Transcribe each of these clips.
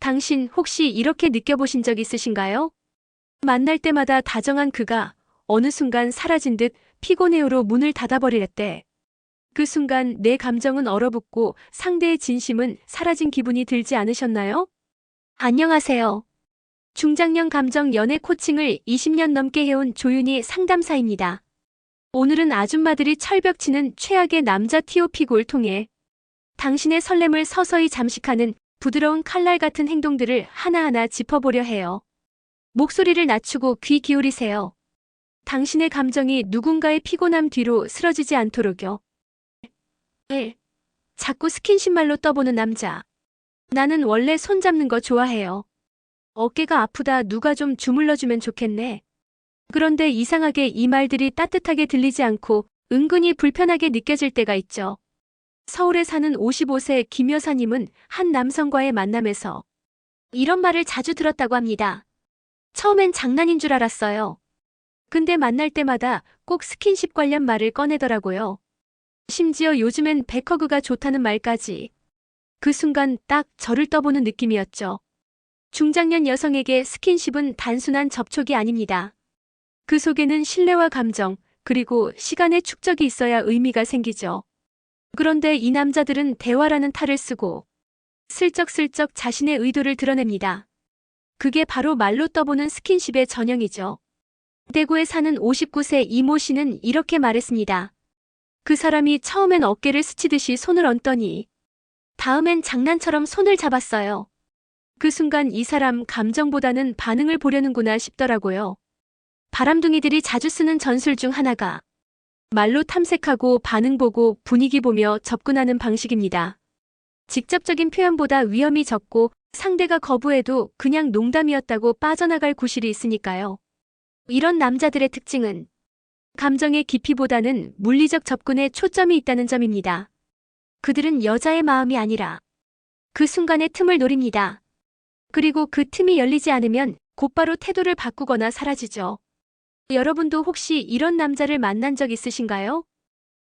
당신 혹시 이렇게 느껴보신 적 있으신가요? 만날 때마다 다정한 그가 어느 순간 사라진 듯 피곤해요로 문을 닫아버리랬대. 그 순간 내 감정은 얼어붙고 상대의 진심은 사라진 기분이 들지 않으셨나요? 안녕하세요. 중장년 감정 연애 코칭을 20년 넘게 해온 조윤희 상담사입니다. 오늘은 아줌마들이 철벽치는 최악의 남자 TOP골 통해 당신의 설렘을 서서히 잠식하는 부드러운 칼날 같은 행동들을 하나하나 짚어보려 해요. 목소리를 낮추고 귀 기울이세요. 당신의 감정이 누군가의 피곤함 뒤로 쓰러지지 않도록요. 1. 자꾸 스킨십말로 떠보는 남자. 나는 원래 손잡는 거 좋아해요. 어깨가 아프다 누가 좀 주물러주면 좋겠네. 그런데 이상하게 이 말들이 따뜻하게 들리지 않고 은근히 불편하게 느껴질 때가 있죠. 서울에 사는 55세 김 여사님은 한 남성과의 만남에서 이런 말을 자주 들었다고 합니다. 처음엔 장난인 줄 알았어요. 근데 만날 때마다 꼭 스킨십 관련 말을 꺼내더라고요. 심지어 요즘엔 백허그가 좋다는 말까지. 그 순간 딱 저를 떠보는 느낌이었죠. 중장년 여성에게 스킨십은 단순한 접촉이 아닙니다. 그 속에는 신뢰와 감정, 그리고 시간의 축적이 있어야 의미가 생기죠. 그런데 이 남자들은 대화라는 탈을 쓰고 슬쩍슬쩍 자신의 의도를 드러냅니다. 그게 바로 말로 떠보는 스킨십의 전형이죠. 대구에 사는 59세 이모 씨는 이렇게 말했습니다. 그 사람이 처음엔 어깨를 스치듯이 손을 얹더니 다음엔 장난처럼 손을 잡았어요. 그 순간 이 사람 감정보다는 반응을 보려는구나 싶더라고요. 바람둥이들이 자주 쓰는 전술 중 하나가 말로 탐색하고 반응 보고 분위기 보며 접근하는 방식입니다. 직접적인 표현보다 위험이 적고 상대가 거부해도 그냥 농담이었다고 빠져나갈 구실이 있으니까요. 이런 남자들의 특징은 감정의 깊이보다는 물리적 접근에 초점이 있다는 점입니다. 그들은 여자의 마음이 아니라 그 순간의 틈을 노립니다. 그리고 그 틈이 열리지 않으면 곧바로 태도를 바꾸거나 사라지죠. 여러분도 혹시 이런 남자를 만난 적 있으신가요?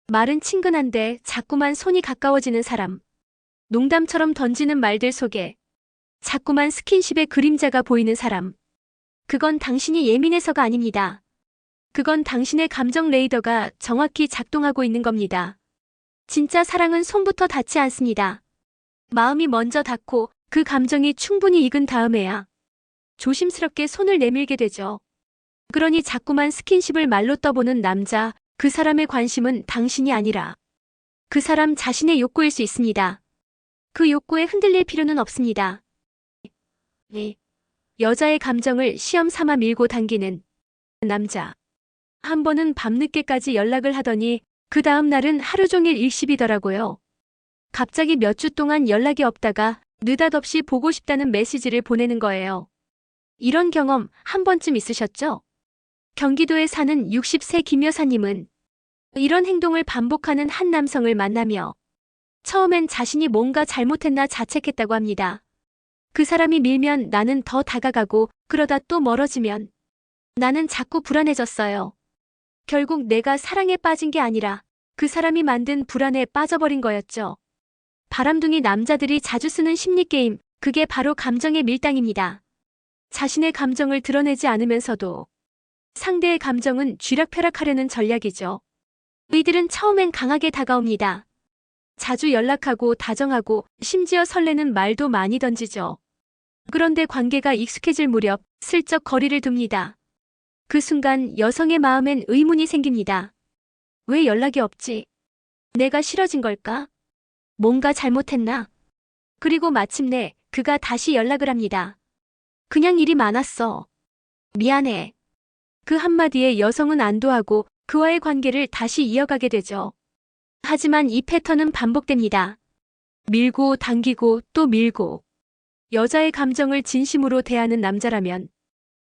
말은 친근한데 자꾸만 손이 가까워지는 사람. 농담처럼 던지는 말들 속에 자꾸만 스킨십의 그림자가 보이는 사람. 그건 당신이 예민해서가 아닙니다. 그건 당신의 감정 레이더가 정확히 작동하고 있는 겁니다. 진짜 사랑은 손부터 닿지 않습니다. 마음이 먼저 닿고 그 감정이 충분히 익은 다음에야 조심스럽게 손을 내밀게 되죠. 그러니 자꾸만 스킨십을 말로 떠보는 남자, 그 사람의 관심은 당신이 아니라 그 사람 자신의 욕구일 수 있습니다. 그 욕구에 흔들릴 필요는 없습니다. 네. 여자의 감정을 시험 삼아 밀고 당기는 남자. 한 번은 밤늦게까지 연락을 하더니 그 다음 날은 하루 종일 일십이더라고요. 갑자기 몇 주 동안 연락이 없다가 느닷없이 보고 싶다는 메시지를 보내는 거예요. 이런 경험 한 번쯤 있으셨죠? 경기도에 사는 60세 김 여사님은 이런 행동을 반복하는 한 남성을 만나며 처음엔 자신이 뭔가 잘못했나 자책했다고 합니다. 그 사람이 밀면 나는 더 다가가고 그러다 또 멀어지면 나는 자꾸 불안해졌어요. 결국 내가 사랑에 빠진 게 아니라 그 사람이 만든 불안에 빠져버린 거였죠. 바람둥이 남자들이 자주 쓰는 심리게임, 그게 바로 감정의 밀당입니다. 자신의 감정을 드러내지 않으면서도 상대의 감정은 쥐락펴락하려는 전략이죠. 이들은 처음엔 강하게 다가옵니다. 자주 연락하고 다정하고 심지어 설레는 말도 많이 던지죠. 그런데 관계가 익숙해질 무렵 슬쩍 거리를 둡니다. 그 순간 여성의 마음엔 의문이 생깁니다. 왜 연락이 없지? 내가 싫어진 걸까? 뭔가 잘못했나? 그리고 마침내 그가 다시 연락을 합니다. 그냥 일이 많았어. 미안해. 그 한마디에 여성은 안도하고 그와의 관계를 다시 이어가게 되죠. 하지만 이 패턴은 반복됩니다. 밀고 당기고 또 밀고. 여자의 감정을 진심으로 대하는 남자라면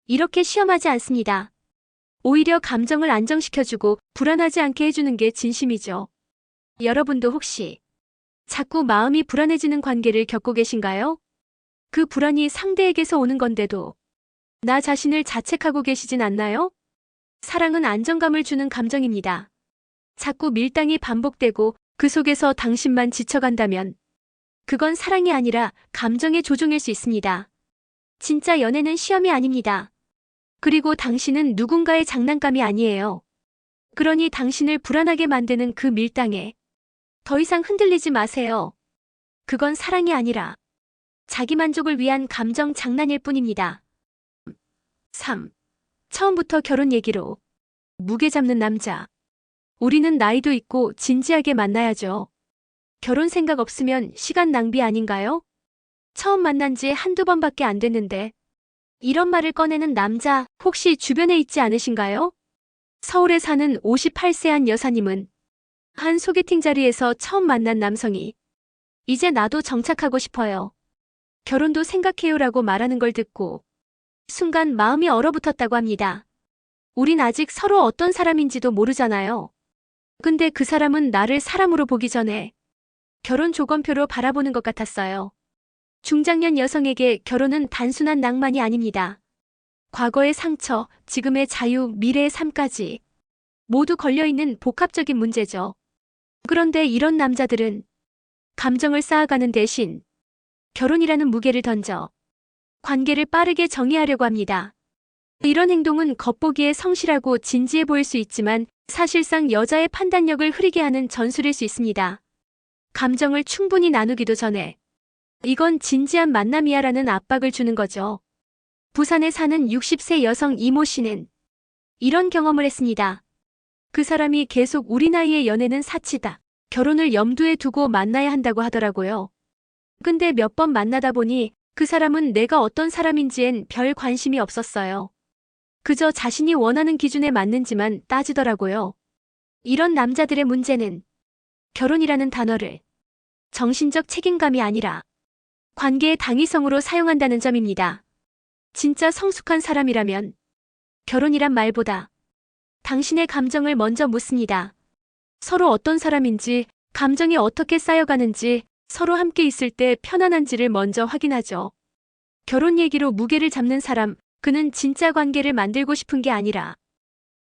이렇게 시험하지 않습니다. 오히려 감정을 안정시켜주고 불안하지 않게 해주는 게 진심이죠. 여러분도 혹시 자꾸 마음이 불안해지는 관계를 겪고 계신가요? 그 불안이 상대에게서 오는 건데도 나 자신을 자책하고 계시진 않나요? 사랑은 안정감을 주는 감정입니다. 자꾸 밀당이 반복되고 그 속에서 당신만 지쳐간다면 그건 사랑이 아니라 감정의 조종일 수 있습니다. 진짜 연애는 시험이 아닙니다. 그리고 당신은 누군가의 장난감이 아니에요. 그러니 당신을 불안하게 만드는 그 밀당에 더 이상 흔들리지 마세요. 그건 사랑이 아니라 자기만족을 위한 감정 장난일 뿐입니다. 3. 처음부터 결혼 얘기로 무게 잡는 남자. 우리는 나이도 있고 진지하게 만나야죠. 결혼 생각 없으면 시간 낭비 아닌가요? 처음 만난 지 한두 번밖에 안 됐는데 이런 말을 꺼내는 남자 혹시 주변에 있지 않으신가요? 서울에 사는 58세 한 여사님은 한 소개팅 자리에서 처음 만난 남성이 이제 나도 정착하고 싶어요. 결혼도 생각해요라고 말하는 걸 듣고 순간 마음이 얼어붙었다고 합니다. 우린 아직 서로 어떤 사람인지도 모르잖아요. 근데 그 사람은 나를 사람으로 보기 전에 결혼 조건표로 바라보는 것 같았어요. 중장년 여성에게 결혼은 단순한 낭만이 아닙니다. 과거의 상처, 지금의 자유, 미래의 삶까지 모두 걸려있는 복합적인 문제죠. 그런데 이런 남자들은 감정을 쌓아가는 대신 결혼이라는 무게를 던져 관계를 빠르게 정의하려고 합니다. 이런 행동은 겉보기에 성실하고 진지해 보일 수 있지만 사실상 여자의 판단력을 흐리게 하는 전술일 수 있습니다. 감정을 충분히 나누기도 전에 이건 진지한 만남이야라는 압박을 주는 거죠. 부산에 사는 60세 여성 이모 씨는 이런 경험을 했습니다. 그 사람이 계속 우리 나이의 연애는 사치다. 결혼을 염두에 두고 만나야 한다고 하더라고요. 근데 몇 번 만나다 보니 그 사람은 내가 어떤 사람인지엔 별 관심이 없었어요. 그저 자신이 원하는 기준에 맞는지만 따지더라고요. 이런 남자들의 문제는 결혼이라는 단어를 정신적 책임감이 아니라 관계의 당위성으로 사용한다는 점입니다. 진짜 성숙한 사람이라면 결혼이란 말보다 당신의 감정을 먼저 묻습니다. 서로 어떤 사람인지, 감정이 어떻게 쌓여가는지, 서로 함께 있을 때 편안한지를 먼저 확인하죠. 결혼 얘기로 무게를 잡는 사람, 그는 진짜 관계를 만들고 싶은 게 아니라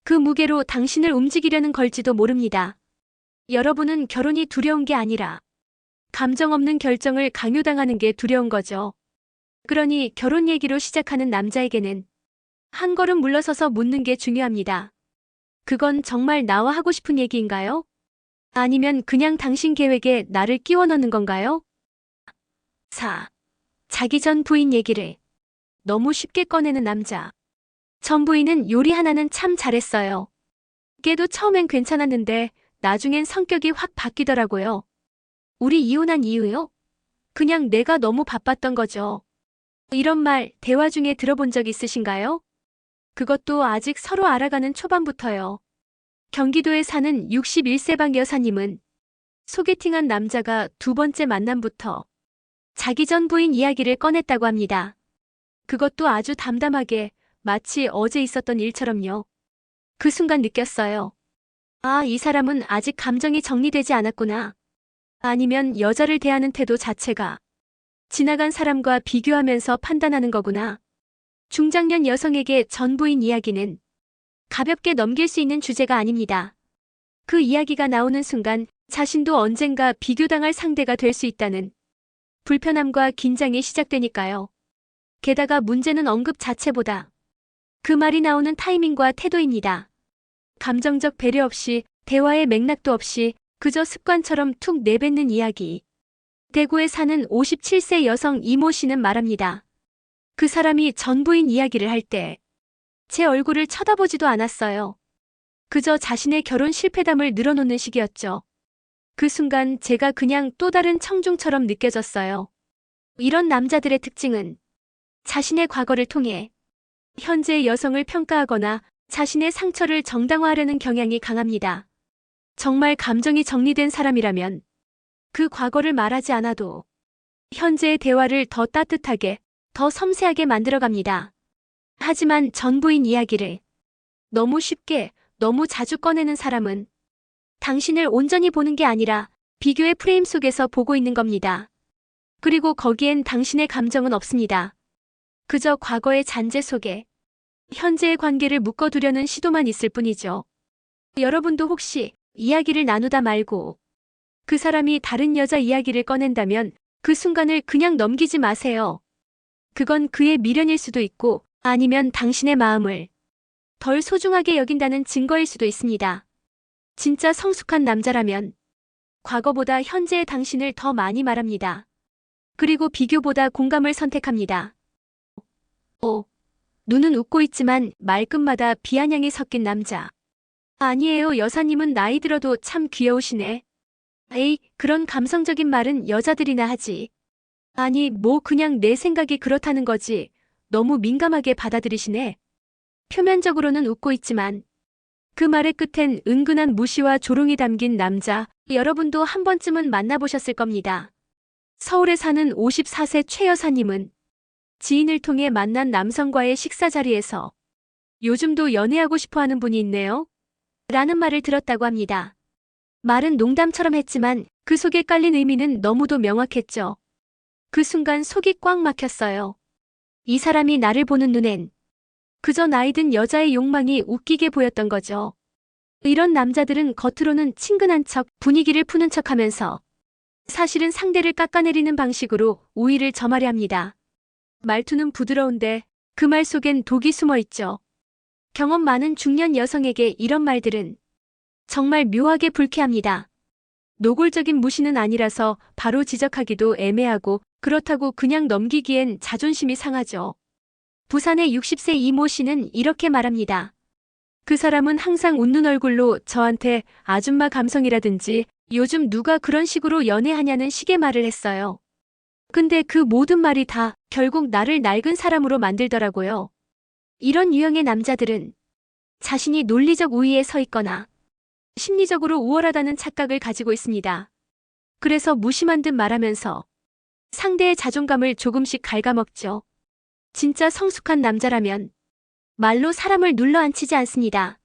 그 무게로 당신을 움직이려는 걸지도 모릅니다. 여러분은 결혼이 두려운 게 아니라 감정 없는 결정을 강요당하는 게 두려운 거죠. 그러니 결혼 얘기로 시작하는 남자에게는 한 걸음 물러서서 묻는 게 중요합니다. 그건 정말 나와 하고 싶은 얘기인가요? 아니면 그냥 당신 계획에 나를 끼워 넣는 건가요? 4. 자기 전 부인 얘기를 너무 쉽게 꺼내는 남자. 전 부인은 요리 하나는 참 잘했어요. 깨도 처음엔 괜찮았는데 나중엔 성격이 확 바뀌더라고요. 우리 이혼한 이유요? 그냥 내가 너무 바빴던 거죠. 이런 말 대화 중에 들어본 적 있으신가요? 그것도 아직 서로 알아가는 초반부터요. 경기도에 사는 61세방 여사님은 소개팅한 남자가 두 번째 만남부터 자기 전 부인 이야기를 꺼냈다고 합니다. 그것도 아주 담담하게 마치 어제 있었던 일처럼요. 그 순간 느꼈어요. 아, 이 사람은 아직 감정이 정리되지 않았구나. 아니면 여자를 대하는 태도 자체가 지나간 사람과 비교하면서 판단하는 거구나. 중장년 여성에게 전 부인 이야기는 가볍게 넘길 수 있는 주제가 아닙니다. 그 이야기가 나오는 순간 자신도 언젠가 비교당할 상대가 될 수 있다는 불편함과 긴장이 시작되니까요. 게다가 문제는 언급 자체보다 그 말이 나오는 타이밍과 태도입니다. 감정적 배려 없이 대화의 맥락도 없이 그저 습관처럼 툭 내뱉는 이야기. 대구에 사는 57세 여성 이모 씨는 말합니다. 그 사람이 전 부인 이야기를 할 때 제 얼굴을 쳐다보지도 않았어요. 그저 자신의 결혼 실패담을 늘어놓는 식이었죠. 그 순간 제가 그냥 또 다른 청중처럼 느껴졌어요. 이런 남자들의 특징은 자신의 과거를 통해 현재의 여성을 평가하거나 자신의 상처를 정당화하려는 경향이 강합니다. 정말 감정이 정리된 사람이라면 그 과거를 말하지 않아도 현재의 대화를 더 따뜻하게, 더 섬세하게 만들어갑니다. 하지만 전 부인 이야기를 너무 쉽게, 너무 자주 꺼내는 사람은 당신을 온전히 보는 게 아니라 비교의 프레임 속에서 보고 있는 겁니다. 그리고 거기엔 당신의 감정은 없습니다. 그저 과거의 잔재 속에 현재의 관계를 묶어두려는 시도만 있을 뿐이죠. 여러분도 혹시 이야기를 나누다 말고 그 사람이 다른 여자 이야기를 꺼낸다면 그 순간을 그냥 넘기지 마세요. 그건 그의 미련일 수도 있고 아니면 당신의 마음을 덜 소중하게 여긴다는 증거일 수도 있습니다. 진짜 성숙한 남자라면 과거보다 현재의 당신을 더 많이 말합니다. 그리고 비교보다 공감을 선택합니다. 눈은 웃고 있지만 말끝마다 비아냥이 섞인 남자. 아니에요. 여사님은 나이 들어도 참 귀여우시네. 에이, 그런 감성적인 말은 여자들이나 하지. 아니, 뭐 그냥 내 생각이 그렇다는 거지. 너무 민감하게 받아들이시네. 표면적으로는 웃고 있지만 그 말의 끝엔 은근한 무시와 조롱이 담긴 남자. 여러분도 한 번쯤은 만나보셨을 겁니다. 서울에 사는 54세 최 여사님은 지인을 통해 만난 남성과의 식사 자리에서 요즘도 연애하고 싶어 하는 분이 있네요. 라는 말을 들었다고 합니다. 말은 농담처럼 했지만 그 속에 깔린 의미는 너무도 명확했죠. 그 순간 속이 꽉 막혔어요. 이 사람이 나를 보는 눈엔 그저 나이든 여자의 욕망이 웃기게 보였던 거죠. 이런 남자들은 겉으로는 친근한 척, 분위기를 푸는 척하면서 사실은 상대를 깎아내리는 방식으로 우위를 점하려 합니다. 말투는 부드러운데 그 말 속엔 독이 숨어 있죠. 경험 많은 중년 여성에게 이런 말들은 정말 묘하게 불쾌합니다. 노골적인 무시는 아니라서 바로 지적하기도 애매하고 그렇다고 그냥 넘기기엔 자존심이 상하죠. 부산의 60세 이모 씨는 이렇게 말합니다. 그 사람은 항상 웃는 얼굴로 저한테 아줌마 감성이라든지 요즘 누가 그런 식으로 연애하냐는 식의 말을 했어요. 근데 그 모든 말이 다 결국 나를 낡은 사람으로 만들더라고요. 이런 유형의 남자들은 자신이 논리적 우위에 서 있거나 심리적으로 우월하다는 착각을 가지고 있습니다. 그래서 무심한 듯 말하면서 상대의 자존감을 조금씩 갉아먹죠. 진짜 성숙한 남자라면 말로 사람을 눌러앉히지 않습니다.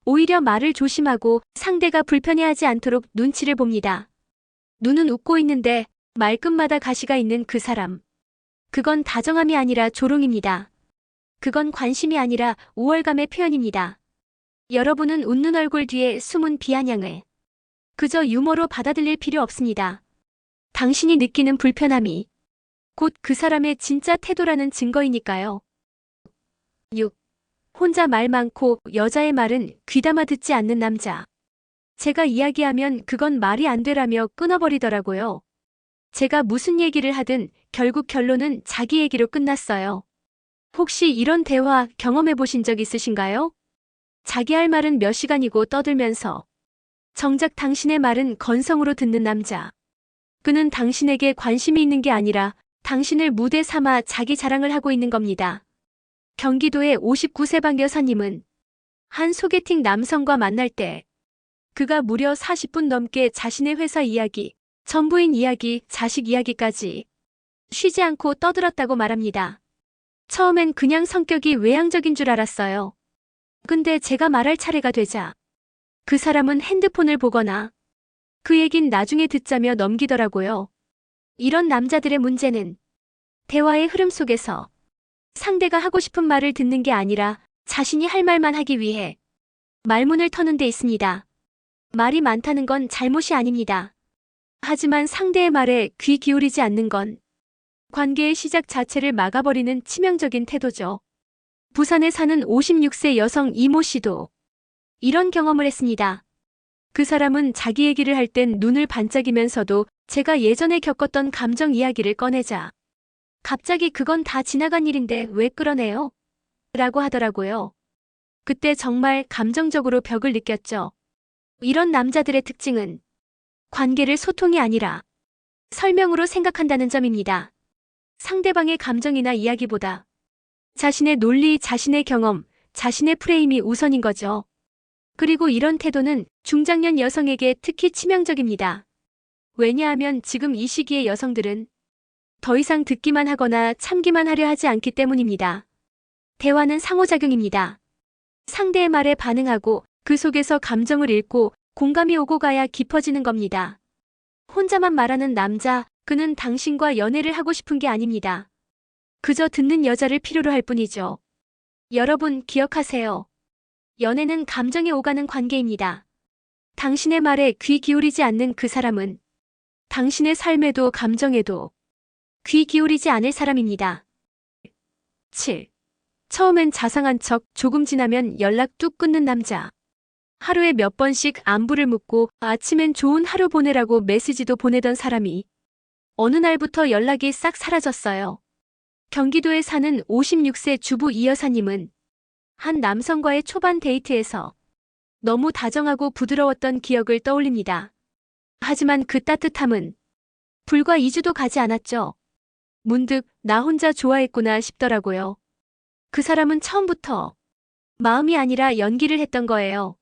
오히려 말을 조심하고 상대가 불편해하지 않도록 눈치를 봅니다. 눈은 웃고 있는데 말끝마다 가시가 있는 그 사람. 그건 다정함이 아니라 조롱입니다. 그건 관심이 아니라 우월감의 표현입니다. 여러분은 웃는 얼굴 뒤에 숨은 비아냥을 그저 유머로 받아들일 필요 없습니다. 당신이 느끼는 불편함이 곧 그 사람의 진짜 태도라는 증거이니까요. 6. 혼자 말 많고 여자의 말은 귀담아 듣지 않는 남자. 제가 이야기하면 그건 말이 안 되라며 끊어버리더라고요. 제가 무슨 얘기를 하든 결국 결론은 자기 얘기로 끝났어요. 혹시 이런 대화 경험해 보신 적 있으신가요? 자기 할 말은 몇 시간이고 떠들면서 정작 당신의 말은 건성으로 듣는 남자. 그는 당신에게 관심이 있는 게 아니라 당신을 무대 삼아 자기 자랑을 하고 있는 겁니다. 경기도의 59세 박 여사님은 한 소개팅 남성과 만날 때 그가 무려 40분 넘게 자신의 회사 이야기, 전부인 이야기, 자식 이야기까지 쉬지 않고 떠들었다고 말합니다. 처음엔 그냥 성격이 외향적인 줄 알았어요. 근데 제가 말할 차례가 되자 그 사람은 핸드폰을 보거나 그 얘긴 나중에 듣자며 넘기더라고요. 이런 남자들의 문제는 대화의 흐름 속에서 상대가 하고 싶은 말을 듣는 게 아니라 자신이 할 말만 하기 위해 말문을 터는 데 있습니다. 말이 많다는 건 잘못이 아닙니다. 하지만 상대의 말에 귀 기울이지 않는 건 관계의 시작 자체를 막아버리는 치명적인 태도죠. 부산에 사는 56세 여성 이모 씨도 이런 경험을 했습니다. 그 사람은 자기 얘기를 할 땐 눈을 반짝이면서도 제가 예전에 겪었던 감정 이야기를 꺼내자 갑자기 그건 다 지나간 일인데 왜 끌어내요? 라고 하더라고요. 그때 정말 감정적으로 벽을 느꼈죠. 이런 남자들의 특징은 관계를 소통이 아니라 설명으로 생각한다는 점입니다. 상대방의 감정이나 이야기보다 자신의 논리, 자신의 경험, 자신의 프레임이 우선인 거죠. 그리고 이런 태도는 중장년 여성에게 특히 치명적입니다. 왜냐하면 지금 이 시기의 여성들은 더 이상 듣기만 하거나 참기만 하려 하지 않기 때문입니다. 대화는 상호작용입니다. 상대의 말에 반응하고 그 속에서 감정을 읽고 공감이 오고 가야 깊어지는 겁니다. 혼자만 말하는 남자, 그는 당신과 연애를 하고 싶은 게 아닙니다. 그저 듣는 여자를 필요로 할 뿐이죠. 여러분 기억하세요. 연애는 감정이 오가는 관계입니다. 당신의 말에 귀 기울이지 않는 그 사람은 당신의 삶에도 감정에도 귀 기울이지 않을 사람입니다. 7. 처음엔 자상한 척, 조금 지나면 연락 뚝 끊는 남자. 하루에 몇 번씩 안부를 묻고 아침엔 좋은 하루 보내라고 메시지도 보내던 사람이 어느 날부터 연락이 싹 사라졌어요. 경기도에 사는 56세 주부 이 여사님은 한 남성과의 초반 데이트에서 너무 다정하고 부드러웠던 기억을 떠올립니다. 하지만 그 따뜻함은 불과 2주도 가지 않았죠. 문득 나 혼자 좋아했구나 싶더라고요. 그 사람은 처음부터 마음이 아니라 연기를 했던 거예요.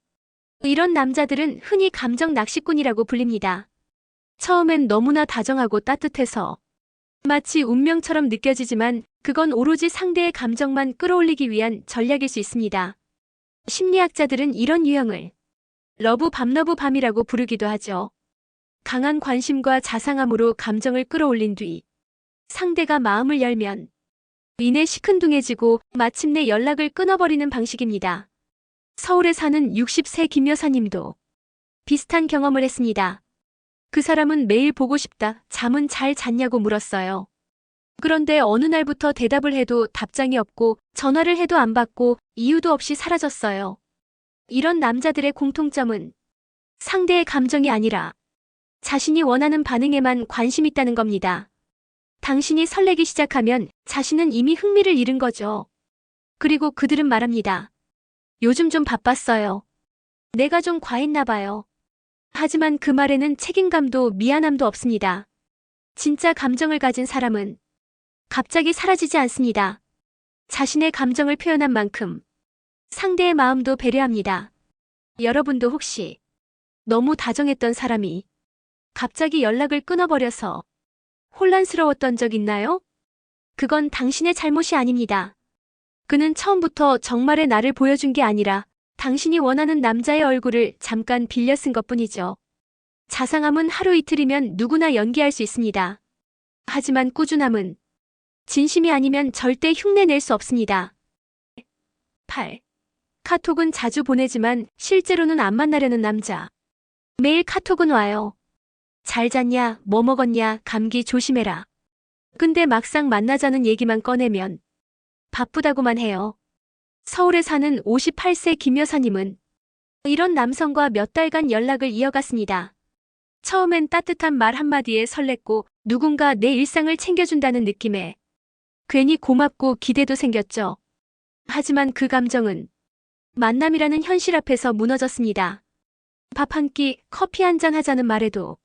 이런 남자들은 흔히 감정 낚시꾼이라고 불립니다. 처음엔 너무나 다정하고 따뜻해서 마치 운명처럼 느껴지지만 그건 오로지 상대의 감정만 끌어올리기 위한 전략일 수 있습니다. 심리학자들은 이런 유형을 러브 밤이라고 부르기도 하죠. 강한 관심과 자상함으로 감정을 끌어올린 뒤 상대가 마음을 열면 이내 시큰둥해지고 마침내 연락을 끊어버리는 방식입니다. 서울에 사는 60세 김 여사님도 비슷한 경험을 했습니다. 그 사람은 매일 보고 싶다, 잠은 잘 잤냐고 물었어요. 그런데 어느 날부터 대답을 해도 답장이 없고 전화를 해도 안 받고 이유도 없이 사라졌어요. 이런 남자들의 공통점은 상대의 감정이 아니라 자신이 원하는 반응에만 관심 있다는 겁니다. 당신이 설레기 시작하면 자신은 이미 흥미를 잃은 거죠. 그리고 그들은 말합니다. 요즘 좀 바빴어요. 내가 좀 과했나 봐요. 하지만 그 말에는 책임감도 미안함도 없습니다. 진짜 감정을 가진 사람은 갑자기 사라지지 않습니다. 자신의 감정을 표현한 만큼 상대의 마음도 배려합니다. 여러분도 혹시 너무 다정했던 사람이 갑자기 연락을 끊어버려서 혼란스러웠던 적 있나요? 그건 당신의 잘못이 아닙니다. 그는 처음부터 정말의 나를 보여준 게 아니라 당신이 원하는 남자의 얼굴을 잠깐 빌려 쓴 것뿐이죠. 자상함은 하루 이틀이면 누구나 연기할 수 있습니다. 하지만 꾸준함은 진심이 아니면 절대 흉내낼 수 없습니다. 8. 카톡은 자주 보내지만 실제로는 안 만나려는 남자. 매일 카톡은 와요. 잘 잤냐, 뭐 먹었냐, 감기 조심해라. 근데 막상 만나자는 얘기만 꺼내면 바쁘다고만 해요. 서울에 사는 58세 김 여사님은 이런 남성과 몇 달간 연락을 이어갔습니다. 처음엔 따뜻한 말 한마디에 설렜고 누군가 내 일상을 챙겨준다는 느낌에 괜히 고맙고 기대도 생겼죠. 하지만 그 감정은 만남이라는 현실 앞에서 무너졌습니다. 밥 한 끼, 커피 한 잔 하자는 말에도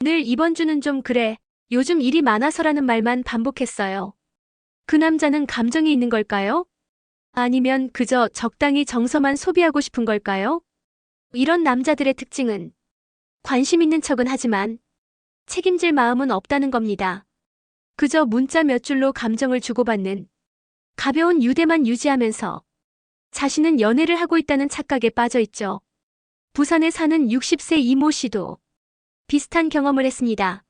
늘 이번 주는 좀 그래, 요즘 일이 많아서라는 말만 반복했어요. 그 남자는 감정이 있는 걸까요? 아니면 그저 적당히 정서만 소비하고 싶은 걸까요? 이런 남자들의 특징은 관심 있는 척은 하지만 책임질 마음은 없다는 겁니다. 그저 문자 몇 줄로 감정을 주고받는 가벼운 유대만 유지하면서 자신은 연애를 하고 있다는 착각에 빠져 있죠. 부산에 사는 60세 이모 씨도 비슷한 경험을 했습니다.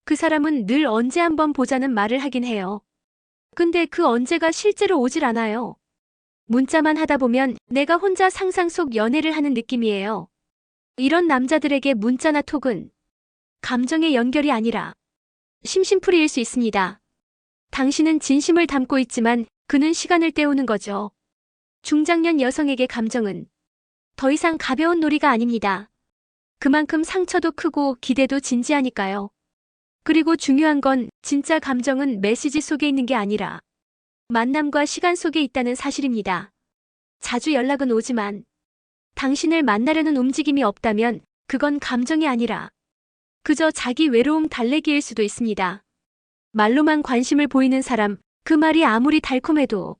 그 사람은 늘 언제 한번 보자는 말을 하긴 해요. 근데 그 언제가 실제로 오질 않아요. 문자만 하다 보면 내가 혼자 상상 속 연애를 하는 느낌이에요. 이런 남자들에게 문자나 톡은 감정의 연결이 아니라 심심풀이일 수 있습니다. 당신은 진심을 담고 있지만 그는 시간을 때우는 거죠. 중장년 여성에게 감정은 더 이상 가벼운 놀이가 아닙니다. 그만큼 상처도 크고 기대도 진지하니까요. 그리고 중요한 건 진짜 감정은 메시지 속에 있는 게 아니라 만남과 시간 속에 있다는 사실입니다. 자주 연락은 오지만 당신을 만나려는 움직임이 없다면 그건 감정이 아니라 그저 자기 외로움 달래기일 수도 있습니다. 말로만 관심을 보이는 사람, 그 말이 아무리 달콤해도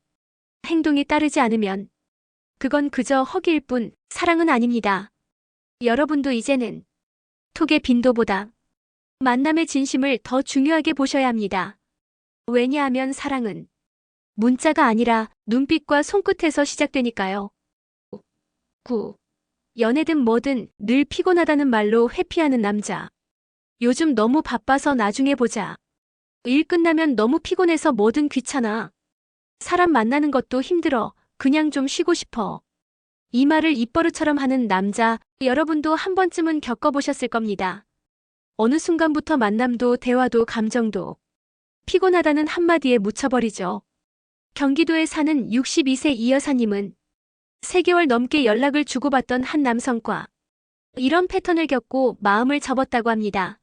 행동이 따르지 않으면 그건 그저 허기일 뿐 사랑은 아닙니다. 여러분도 이제는 톡의 빈도보다 만남의 진심을 더 중요하게 보셔야 합니다. 왜냐하면 사랑은 문자가 아니라 눈빛과 손끝에서 시작되니까요. 9. 연애든 뭐든 늘 피곤하다는 말로 회피하는 남자. 요즘 너무 바빠서 나중에 보자. 일 끝나면 너무 피곤해서 뭐든 귀찮아. 사람 만나는 것도 힘들어. 그냥 좀 쉬고 싶어. 이 말을 입버릇처럼 하는 남자, 여러분도 한 번쯤은 겪어보셨을 겁니다. 어느 순간부터 만남도 대화도 감정도 피곤하다는 한마디에 묻혀버리죠. 경기도에 사는 62세 이 여사님은 3개월 넘게 연락을 주고받던 한 남성과 이런 패턴을 겪고 마음을 접었다고 합니다.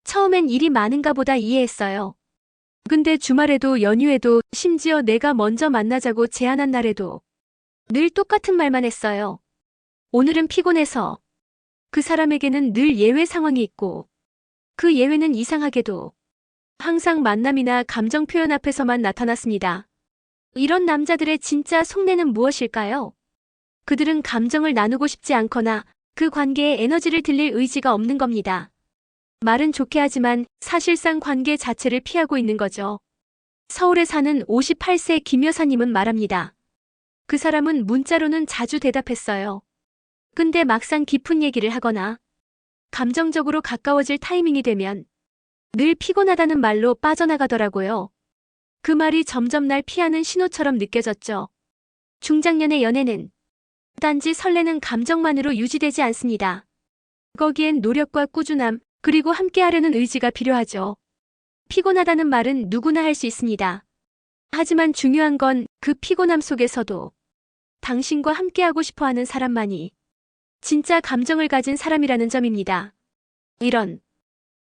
처음엔 일이 많은가 보다 이해했어요. 근데 주말에도 연휴에도 심지어 내가 먼저 만나자고 제안한 날에도 늘 똑같은 말만 했어요. 오늘은 피곤해서. 그 사람에게는 늘 예외 상황이 있고 그 예외는 이상하게도 항상 만남이나 감정 표현 앞에서만 나타났습니다. 이런 남자들의 진짜 속내는 무엇일까요? 그들은 감정을 나누고 싶지 않거나 그 관계에 에너지를 들릴 의지가 없는 겁니다. 말은 좋게 하지만 사실상 관계 자체를 피하고 있는 거죠. 서울에 사는 58세 김 여사님은 말합니다. 그 사람은 문자로는 자주 대답했어요. 근데 막상 깊은 얘기를 하거나 감정적으로 가까워질 타이밍이 되면 늘 피곤하다는 말로 빠져나가더라고요. 그 말이 점점 날 피하는 신호처럼 느껴졌죠. 중장년의 연애는 단지 설레는 감정만으로 유지되지 않습니다. 거기엔 노력과 꾸준함, 그리고 함께하려는 의지가 필요하죠. 피곤하다는 말은 누구나 할 수 있습니다. 하지만 중요한 건 그 피곤함 속에서도 당신과 함께하고 싶어하는 사람만이 진짜 감정을 가진 사람이라는 점입니다. 이런